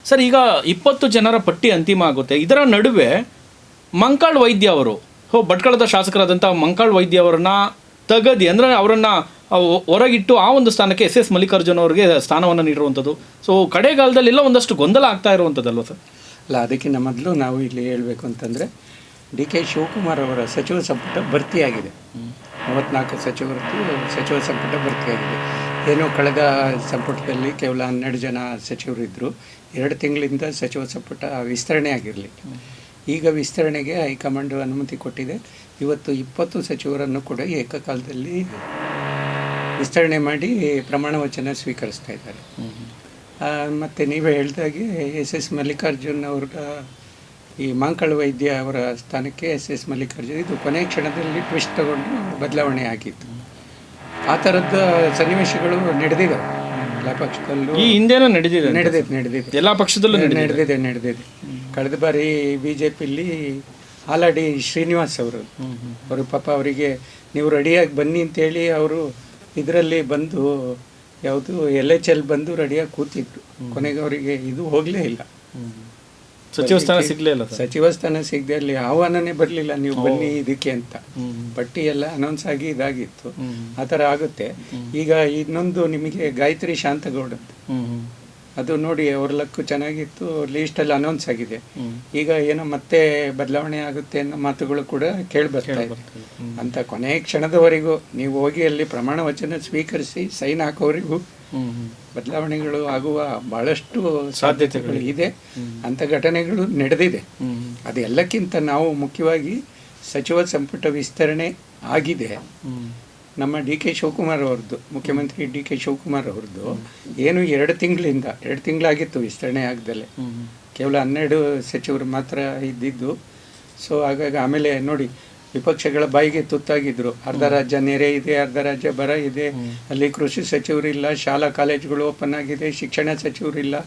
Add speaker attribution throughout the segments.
Speaker 1: Sir, ಈಗ 20 ಜನರ ಪಟ್ಟಿ ಅಂತಿಮ ಆಗುತ್ತೆ. ಇದರ ನಡುವೆ ಮಂಕಾಳ್ ವೈದ್ಯ ಅವರು, ಭಟ್ಕಳದ ಶಾಸಕರಾದಂಥ ಮಂಕಾಳ್ ವೈದ್ಯ ಅವರನ್ನ ತೆಗದಿ, ಅಂದರೆ ಅವರನ್ನು ಹೊರಗಿಟ್ಟು ಆ ಒಂದು ಸ್ಥಾನಕ್ಕೆ ಎಸ್ ಎಸ್ ಮಲ್ಲಿಕಾರ್ಜುನ್ ಅವರಿಗೆ ಸ್ಥಾನವನ್ನು ನೀಡಿರುವಂಥದ್ದು. ಸೊ ಕಡೆಗಾಲದಲ್ಲೆಲ್ಲ ಒಂದಷ್ಟು ಗೊಂದಲ ಆಗ್ತಾ ಇರುವಂಥದ್ದಲ್ವ ಸರ್?
Speaker 2: ಅಲ್ಲ, ಅದಕ್ಕಿಂತ ಮೊದಲು ನಾವು ಇಲ್ಲಿ ಹೇಳಬೇಕು ಅಂತಂದರೆ ಡಿ ಕೆ ಶಿವಕುಮಾರ್ ಅವರ ಸಚಿವ ಸಂಪುಟ ಭರ್ತಿಯಾಗಿದೆ. 34 ಸಚಿವ ಸಂಪುಟ ಭರ್ತಿಯಾಗಿದೆ. ಏನೋ ಕಳೆದ ಸಂಪುಟದಲ್ಲಿ ಕೇವಲ 12 ಜನ ಸಚಿವರಿದ್ದರು. 2 ತಿಂಗಳಿಂದ ಸಚಿವ ಸಂಪುಟ ವಿಸ್ತರಣೆ ಆಗಿರಲಿಲ್ಲ. ಈಗ ವಿಸ್ತರಣೆಗೆ ಹೈಕಮಾಂಡ್ ಅನುಮತಿ ಕೊಟ್ಟಿದೆ. ಇವತ್ತು 20 ಸಚಿವರನ್ನು ಕೂಡ ಏಕಕಾಲದಲ್ಲಿ ವಿಸ್ತರಣೆ ಮಾಡಿ ಪ್ರಮಾಣ ವಚನ ಸ್ವೀಕರಿಸ್ತಾ ಇದ್ದಾರೆ. ಮತ್ತು ನೀವೇ ಹೇಳಿದಾಗೆ ಎಸ್ ಎಸ್ ಮಲ್ಲಿಕಾರ್ಜುನ್ ಅವರ ಈ ಮಂಕಾಳ್ ವೈದ್ಯ ಅವರ ಸ್ಥಾನಕ್ಕೆ ಎಸ್ ಎಸ್ ಮಲ್ಲಿಕಾರ್ಜುನ್ ಇದು ಕೊನೆಯ ಕ್ಷಣದಲ್ಲಿ ಟ್ವಿಸ್ಟ್ ತಗೊಂಡು ಬದಲಾವಣೆ ಆಗಿತ್ತು. ಆ ಥರದ ಸನ್ನಿವೇಶಗಳು ನಡೆದಿದ್ದಾವೆ ಎಲ್ಲ ಪಕ್ಷದಲ್ಲೂ.
Speaker 1: ಈ ಹಿಂದೆನೂ ನಡೆದಿದೆ ಎಲ್ಲ ಪಕ್ಷದಲ್ಲೂ
Speaker 2: ನಡೆದಿದೆ. ಕಳೆದ ಬಾರಿ ಬಿ ಜೆ ಪಿಲಿ ಹಾಲಾಡಿ ಶ್ರೀನಿವಾಸ್ ಅವರು ಪಾಪ ಅವರಿಗೆ ನೀವು ರೆಡಿಯಾಗಿ ಬನ್ನಿ ಅಂತೇಳಿ ಅವರು ಇದರಲ್ಲಿ ಬಂದು ಯಾವುದು LHL ಬಂದು ರೆಡಿಯಾಗಿ ಕೂತಿದ್ರು. ಕೊನೆಗೆ ಅವರಿಗೆ ಇದು ಹೋಗಲೇ ಇಲ್ಲ,
Speaker 1: ಸಚಿವ ಸ್ಥಾನ ಸಿಗಲೇ ಇಲ್ಲ.
Speaker 2: ಸಚಿವ ಸ್ಥಾನ ಸಿಗದೆ ಅಲ್ಲಿ ಆಹ್ವಾನನೇ ಬರಲಿಲ್ಲ, ನೀವು ಬನ್ನಿ ಇದಕ್ಕೆ ಅಂತ. ಪಟ್ಟಿ ಎಲ್ಲ ಅನೌನ್ಸ್ ಆಗಿ ಇದಾಗಿತ್ತು. ಆ ಥರ ಆಗುತ್ತೆ. ಈಗ ಇನ್ನೊಂದು ನಿಮಗೆ ಗಾಯತ್ರಿ ಶಾಂತಗೌಡ, ಅದು ನೋಡಿ ಅವ್ರ ಲಕ್ಕು ಚೆನ್ನಾಗಿತ್ತು, ಲೀಸ್ಟಲ್ಲಿ ಅನೌನ್ಸ್ ಆಗಿದೆ. ಈಗ ಏನೋ ಮತ್ತೆ ಬದಲಾವಣೆ ಆಗುತ್ತೆ ಅನ್ನೋ ಮಾತುಗಳು ಕೂಡ ಕೇಳಿ ಬರ್ತಾ ಇದೆ. ಅಂತ ಕೊನೆಯ ಕ್ಷಣದವರೆಗೂ ನೀವು ಹೋಗಿ ಅಲ್ಲಿ ಪ್ರಮಾಣ ವಚನ ಸ್ವೀಕರಿಸಿ ಸೈನ್ ಹಾಕೋವರೆಗೂ ಬದಲಾವಣೆಗಳು ಆಗುವ ಬಹಳಷ್ಟು ಸಾಧ್ಯತೆಗಳು ಇದೆ. ಅಂಥ ಘಟನೆಗಳು ನಡೆದಿದೆ. ಅದೆಲ್ಲಕ್ಕಿಂತ ನಾವು ಮುಖ್ಯವಾಗಿ ಸಚಿವ ಸಂಪುಟ ವಿಸ್ತರಣೆ ಆಗಿದೆ. ನಮ್ಮ ಡಿ ಕೆ ಶಿವಕುಮಾರ್ ಅವ್ರದ್ದು, ಮುಖ್ಯಮಂತ್ರಿ ಡಿ ಕೆ ಶಿವಕುಮಾರ್ ಅವ್ರದ್ದು ಏನು 2 ತಿಂಗಳಾಗಿತ್ತು ವಿಸ್ತರಣೆ ಆಗದಲ್ಲೇ. ಕೇವಲ 12 ಸಚಿವರು ಮಾತ್ರ ಇದ್ದಿದ್ದು. ಸೊ ಹಾಗಾಗಿ ಆಮೇಲೆ ನೋಡಿ, ವಿಪಕ್ಷಗಳ ಬಾಯಿಗೆ ತುತ್ತಾಗಿದ್ರು. ಅರ್ಧ ರಾಜ್ಯ ನೆರೆ ಇದೆ, ಅರ್ಧ ರಾಜ್ಯ ಬರ ಇದೆ, ಅಲ್ಲಿ ಕೃಷಿ ಸಚಿವರಿಲ್ಲ, ಶಾಲಾ ಕಾಲೇಜುಗಳು ಓಪನ್ ಆಗಿದೆ, ಶಿಕ್ಷಣ ಸಚಿವರಿಲ್ಲ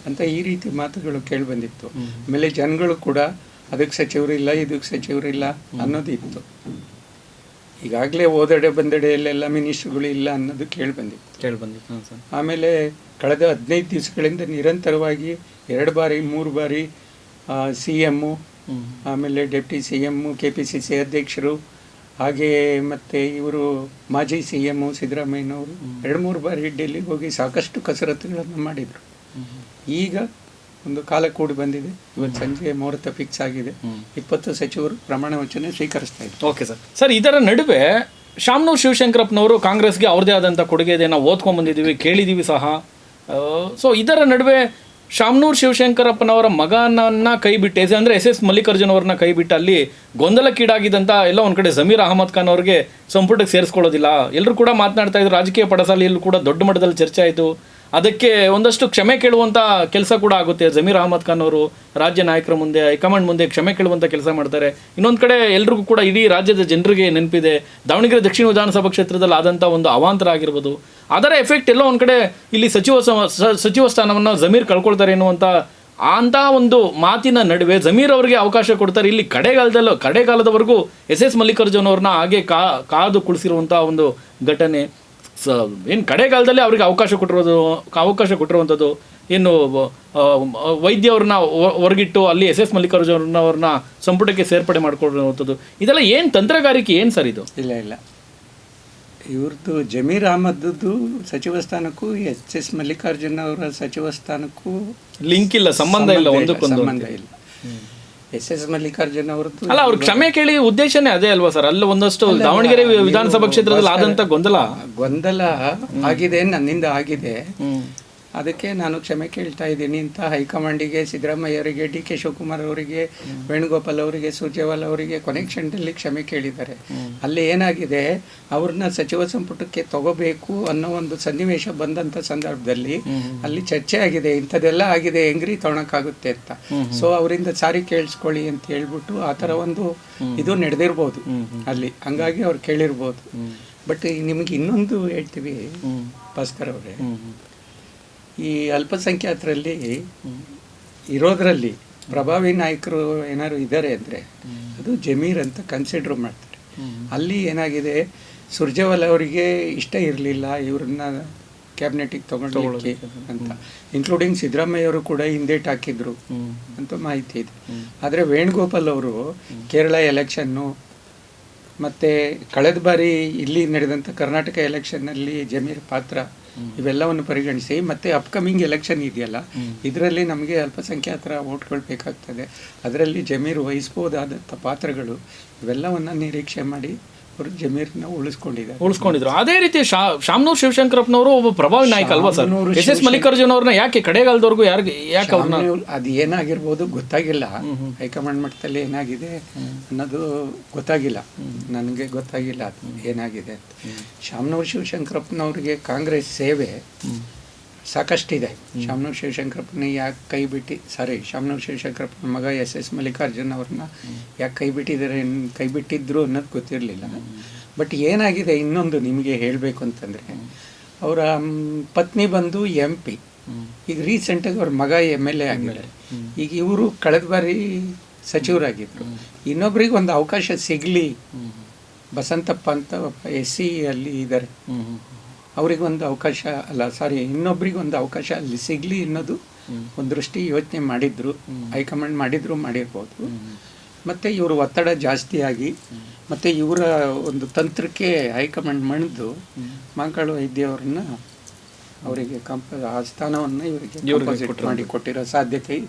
Speaker 2: ಅಂತ ಈ ರೀತಿ ಮಾತುಗಳು ಕೇಳಿಬಂದಿತ್ತು. ಆಮೇಲೆ ಜನಗಳು ಕೂಡ ಅದಕ್ಕೆ ಸಚಿವರಿಲ್ಲ, ಇದಕ್ಕೆ ಸಚಿವರಿಲ್ಲ ಅನ್ನೋದಿತ್ತು. ಈಗಾಗಲೇ ಹೋದೆಡೆ ಬಂದೆಡೆಯಲ್ಲೆಲ್ಲ ಮಿನಿಸ್ಟ್ರುಗಳು ಇಲ್ಲ ಅನ್ನೋದು ಕೇಳಿಬಂದಿತ್ತು. ಆಮೇಲೆ ಕಳೆದ 15 ದಿವಸಗಳಿಂದ ನಿರಂತರವಾಗಿ 2 ಬಾರಿ 3 ಬಾರಿ CM, ಆಮೇಲೆ ಡೆಪ್ಟಿ CM, KPCC ಅಧ್ಯಕ್ಷರು, ಹಾಗೆ ಮತ್ತು ಇವರು ಮಾಜಿ CM ಸಿದ್ದರಾಮಯ್ಯನವರು 2-3 ಬಾರಿ ಡೆಲ್ಲಿಗೆ ಹೋಗಿ ಸಾಕಷ್ಟು ಕಸರತ್ತುಗಳನ್ನು ಮಾಡಿದರು. ಈಗ ಒಂದು ಕಾಲ ಕೂಡಿ ಬಂದಿದೆ. ಇವತ್ತು ಸಂಜೆ ಮುಹೂರ್ತ ಫಿಕ್ಸ್ ಆಗಿದೆ. 20 ಸಚಿವರು ಪ್ರಮಾಣ ವಚನ ಸ್ವೀಕರಿಸ್ತಾ ಇದ್ದಾರೆ.
Speaker 1: ಓಕೆ ಸರ್, ಇದರ ನಡುವೆ ಶಾಮನೂರು ಶಿವಶಂಕರಪ್ಪನವರು ಕಾಂಗ್ರೆಸ್ಗೆ ಅವ್ರದೇ ಆದಂಥ ಕೊಡುಗೆ ಇದೆ, ನಾವು ಓದ್ಕೊಂಡ್ಬಂದಿದ್ದೀವಿ, ಕೇಳಿದ್ದೀವಿ ಸಹ. ಸೊ ಇದರ ನಡುವೆ ಶಾಮನೂರು ಶಿವಶಂಕರಪ್ಪನವರ ಮಗನನ್ನು ಕೈ ಬಿಟ್ಟು, ಅಂದರೆ ಎಸ್ ಎಸ್ ಮಲ್ಲಿಕಾರ್ಜುನ್ ಅವ್ರನ್ನ ಕೈ ಬಿಟ್ಟು ಅಲ್ಲಿ ಗೊಂದಲಕ್ಕೀಡಾಗಿದ್ದಂಥ ಎಲ್ಲ ಒಂದು ಕಡೆ ಜಮೀರ್ ಅಹಮದ್ ಖಾನ್ ಅವ್ರಿಗೆ ಸಂಪುಟಕ್ಕೆ ಸೇರಿಸ್ಕೊಳ್ಳೋದಿಲ್ಲ ಎಲ್ಲರೂ ಕೂಡ ಮಾತನಾಡ್ತಾ ಇದ್ರು. ರಾಜಕೀಯ ಪಡಸಾಲೆಯಲ್ಲೂ ಕೂಡ ದೊಡ್ಡ ಮಟ್ಟದಲ್ಲಿ ಚರ್ಚೆ ಆಯಿತು. ಅದಕ್ಕೆ ಒಂದಷ್ಟು ಕ್ಷಮೆ ಕೇಳುವಂಥ ಕೆಲಸ ಕೂಡ ಆಗುತ್ತೆ. ಜಮೀರ್ ಅಹಮದ್ ಖಾನ್ ಅವರು ರಾಜ್ಯ ನಾಯಕರ ಮುಂದೆ, ಹೈಕಮಾಂಡ್ ಮುಂದೆ ಕ್ಷಮೆ ಕೇಳುವಂಥ ಕೆಲಸ ಮಾಡ್ತಾರೆ. ಇನ್ನೊಂದು ಕಡೆ ಎಲ್ರಿಗೂ ಕೂಡ ಇಡೀ ರಾಜ್ಯದ ಜನರಿಗೆ ನೆನಪಿದೆ ದಾವಣಗೆರೆ ದಕ್ಷಿಣ ವಿಧಾನಸಭಾ ಕ್ಷೇತ್ರದಲ್ಲಿ ಆದಂಥ ಒಂದು ಅವಾಂತರ ಆಗಿರ್ಬೋದು. ಅದರ ಎಫೆಕ್ಟ್ ಎಲ್ಲೋ ಒಂದು ಕಡೆ ಇಲ್ಲಿ ಸಚಿವ ಸ್ಥಾನವನ್ನು ಜಮೀರ್ ಕಳ್ಕೊಳ್ತಾರೆ ಎನ್ನುವಂಥ ಒಂದು ಮಾತಿನ ನಡುವೆ ಜಮೀರ್ ಅವರಿಗೆ ಅವಕಾಶ ಕೊಡ್ತಾರೆ. ಇಲ್ಲಿ ಕಡೆಗಾಲದವರೆಗೂ ಎಸ್ ಎಸ್ ಮಲ್ಲಿಕಾರ್ಜುನ್ ಅವ್ರನ್ನ ಹಾಗೆ ಕಾದು ಕುಳಿಸಿರುವಂಥ ಒಂದು ಘಟನೆ. ಏನು ಕಡೆಗಾಲದಲ್ಲಿ ಅವ್ರಿಗೆ ಅವಕಾಶ ಕೊಟ್ಟಿರುವಂಥದ್ದು, ಏನು ವೈದ್ಯ ಅವ್ರನ್ನ ಹೊರಗಿಟ್ಟು ಅಲ್ಲಿ ಎಸ್ ಎಸ್ ಮಲ್ಲಿಕಾರ್ಜುನ್ ಅವ್ರನ್ನ ಸಂಪುಟಕ್ಕೆ ಸೇರ್ಪಡೆ ಮಾಡ್ಕೊಂಡಿರುವಂಥದ್ದು, ಇದೆಲ್ಲ ಏನು ತಂತ್ರಗಾರಿಕೆ, ಏನು ಸರ್ ಇದು?
Speaker 2: ಇಲ್ಲ, ಇವ್ರದ್ದು ಜಮೀರ್ ಅಹಮದ್ದು ಸಚಿವ ಸ್ಥಾನಕ್ಕೂ ಎಸ್ ಮಲ್ಲಿಕಾರ್ಜುನ್ ಅವರ ಸಚಿವ ಸ್ಥಾನಕ್ಕೂ
Speaker 1: ಲಿಂಕ್ ಇಲ್ಲ, ಸಂಬಂಧ ಇಲ್ಲ, ಒಂದಕ್ಕೊಂದು
Speaker 2: ಸಂಬಂಧ ಇಲ್ಲ. ಎಸ್ ಮಲ್ಲಿಕಾರ್ಜುನ್ ಅವರದ್ದು
Speaker 1: ಅಲ್ಲ, ಅವ್ರ ಕ್ಷಮೆ ಕೇಳಿ ಉದ್ದೇಶನೇ ಅದೇ ಅಲ್ವಾ ಸರ್? ಅಲ್ಲಿ ಒಂದಷ್ಟು ದಾವಣಗೆರೆ ವಿಧಾನಸಭಾ ಕ್ಷೇತ್ರದಲ್ಲಿ ಆದಂತ ಗೊಂದಲ
Speaker 2: ಆಗಿದೆ, ನನ್ನಿಂದ ಆಗಿದೆ. ಅದಕ್ಕೆ ನಾನು ಕ್ಷಮೆ ಕೇಳ್ತಾ ಇದ್ದೀನಿ ಅಂತ ಹೈಕಮಾಂಡಿಗೆ, ಸಿದ್ದರಾಮಯ್ಯ ಅವರಿಗೆ, ಡಿ ಕೆ ಶಿವಕುಮಾರ್ ಅವರಿಗೆ, ವೇಣುಗೋಪಾಲ್ ಅವರಿಗೆ, ಸುರ್ಜೇವಾಲ ಅವರಿಗೆ ಕೊನೆ ಕ್ಷಣದಲ್ಲಿ ಕ್ಷಮೆ ಕೇಳಿದ್ದಾರೆ. ಅಲ್ಲಿ ಏನಾಗಿದೆ, ಅವ್ರನ್ನ ಸಚಿವ ಸಂಪುಟಕ್ಕೆ ತಗೋಬೇಕು ಅನ್ನೋ ಒಂದು ಸನ್ನಿವೇಶ ಬಂದಂಥ ಸಂದರ್ಭದಲ್ಲಿ ಅಲ್ಲಿ ಚರ್ಚೆ ಆಗಿದೆ, ಇಂಥದ್ದೆಲ್ಲ ಆಗಿದೆ, ಹೆಂಗ್ರಿ ತೊಗೊಳಕ್ಕಾಗುತ್ತೆ ಅಂತ. ಸೊ ಅವರಿಂದ ಸಾರಿ ಕೇಳಿಸ್ಕೊಳ್ಳಿ ಅಂತ ಹೇಳ್ಬಿಟ್ಟು ಆ ಥರ ಒಂದು ಇದು ನಡೆದಿರ್ಬೋದು ಅಲ್ಲಿ, ಹಂಗಾಗಿ ಅವ್ರು ಕೇಳಿರ್ಬೋದು. ಬಟ್ ನಿಮಗೆ ಇನ್ನೊಂದು ಹೇಳ್ತೀವಿ ಭಾಸ್ಕರ್ ಅವರೇ, ಈ ಅಲ್ಪಸಂಖ್ಯಾತರಲ್ಲಿ ಇರೋದ್ರಲ್ಲಿ ಪ್ರಭಾವಿ ನಾಯಕರು ಏನಾದ್ರು ಇದ್ದಾರೆ ಅಂದರೆ ಅದು ಜಮೀರ್ ಅಂತ ಕನ್ಸಿಡರ್ ಮಾಡ್ತಾರೆ. ಅಲ್ಲಿ ಏನಾಗಿದೆ, ಸುರ್ಜೇವಾಲ ಅವರಿಗೆ ಇಷ್ಟ ಇರಲಿಲ್ಲ ಇವ್ರನ್ನ ಕ್ಯಾಬಿನೆಟಿಗೆ ತಗೊಂಡ್ಲಿಕ್ಕೆ ಅಂತ, ಇನ್ಕ್ಲೂಡಿಂಗ್ ಸಿದ್ದರಾಮಯ್ಯ ಅವರು ಕೂಡ ಹಿಂದೇಟ್ ಹಾಕಿದ್ರು ಅಂತ ಮಾಹಿತಿ ಇದೆ. ಆದರೆ ವೇಣುಗೋಪಾಲ್ ಅವರು ಕೇರಳ ಎಲೆಕ್ಷನ್ನು ಮತ್ತು ಕಳೆದ ಬಾರಿ ಇಲ್ಲಿ ನಡೆದಂಥ ಕರ್ನಾಟಕ ಎಲೆಕ್ಷನ್ನಲ್ಲಿ ಜಮೀರ್ ಪಾತ್ರ ಇವೆಲ್ಲವನ್ನು ಪರಿಗಣಿಸಿ ಮತ್ತು ಅಪ್ಕಮಿಂಗ್ ಎಲೆಕ್ಷನ್ ಇದೆಯಲ್ಲ, ಇದರಲ್ಲಿ ನಮಗೆ ಅಲ್ಪಸಂಖ್ಯಾತರ ಓಟ್ಗಳು ಬೇಕಾಗ್ತದೆ, ಅದರಲ್ಲಿ ವಹಿಸ್ಬೋದಾದಂಥ ಪಾತ್ರಗಳು ಇವೆಲ್ಲವನ್ನು ನಿರೀಕ್ಷೆ ಮಾಡಿ ಅವರು ಜಮೀರನ್ನ ಉಳಿಸ್ಕೊಂಡಿದ್ರು.
Speaker 1: ಅದೇ ರೀತಿ ಶಾಮನೂರ್ ಶಿವಶಂಕರಪ್ಪನವರು ಒಬ್ಬ ಪ್ರಭಾವಿ ನಾಯಕ ಅಲ್ವಾ ಸರ್? ಎಸ್ ಮಲ್ಲಿಕಾರ್ಜುನ್ ಅವ್ರನ್ನ ಯಾಕೆ ಕಡೆಗಾಲದವರೆಗೂ ಯಾಕೆ ಅವ್ರನ್ನ
Speaker 2: ಅದು ಏನಾಗಿರ್ಬೋದು ಗೊತ್ತಾಗಿಲ್ಲ, ಹೈಕಮಾಂಡ್ ಮಟ್ಟದಲ್ಲಿ ಏನಾಗಿದೆ ಅನ್ನೋದು ಗೊತ್ತಾಗಿಲ್ಲ, ನನಗೆ ಗೊತ್ತಾಗಿಲ್ಲ ಅದು ಏನಾಗಿದೆ ಅಂತ. ಶಾಮನೂರ್ ಶಿವಶಂಕರಪ್ಪನವ್ರಿಗೆ ಕಾಂಗ್ರೆಸ್ ಸೇವೆ ಸಾಕಷ್ಟಿದೆ. ಶಾಮನೂರ್ ಶಿವಶಂಕರಪ್ಪನ ಯಾಕೆ ಶಾಮನೂರ್ ಶಿವಶಂಕರಪ್ಪನ ಮಗ ಎಸ್ ಮಲ್ಲಿಕಾರ್ಜುನ್ ಅವ್ರನ್ನ ಯಾಕೆ ಕೈ ಬಿಟ್ಟಿದ್ರು ಅನ್ನೋದು ಗೊತ್ತಿರಲಿಲ್ಲ. ಬಟ್ ಏನಾಗಿದೆ ಇನ್ನೊಂದು ನಿಮಗೆ ಹೇಳಬೇಕು ಅಂತಂದರೆ, ಅವರ ಪತ್ನಿ ಬಂದು MP, ಈಗ ರೀಸೆಂಟಾಗಿ ಅವ್ರ ಮಗ MLA ಆಗಿದ್ದಾರೆ. ಈಗ ಇವರು ಕಳೆದ ಬಾರಿ ಸಚಿವರಾಗಿದ್ದರು. ಇನ್ನೊಬ್ರಿಗೆ ಒಂದು ಅವಕಾಶ ಸಿಗಲಿ, ಬಸಂತಪ್ಪ ಅಂತ SC ಅಲ್ಲಿ ಇದ್ದಾರೆ, ಅವರಿಗೊಂದು ಅವಕಾಶ ಇನ್ನೊಬ್ರಿಗೆ ಒಂದು ಅವಕಾಶ ಅಲ್ಲಿ ಸಿಗಲಿ ಅನ್ನೋದು ಒಂದು ದೃಷ್ಟಿ ಯೋಚನೆ ಮಾಡಿದ್ರು, ಹೈಕಮಾಂಡ್ ಮಾಡಿರ್ಬೋದು. ಮತ್ತು ಇವರು ಒತ್ತಡ ಜಾಸ್ತಿಯಾಗಿ ಮತ್ತು ಇವರ ಒಂದು ತಂತ್ರಕ್ಕೆ ಹೈಕಮಾಂಡ್ ಮಣಿದು ಮಂಕಾಳು ವೈದ್ಯ ಅವರಿಗೆ ಆ ಸ್ಥಾನವನ್ನು ಇವರಿಗೆ ಮಾಡಿ ಕೊಟ್ಟಿರೋ ಸಾಧ್ಯತೆ ಇದೆ.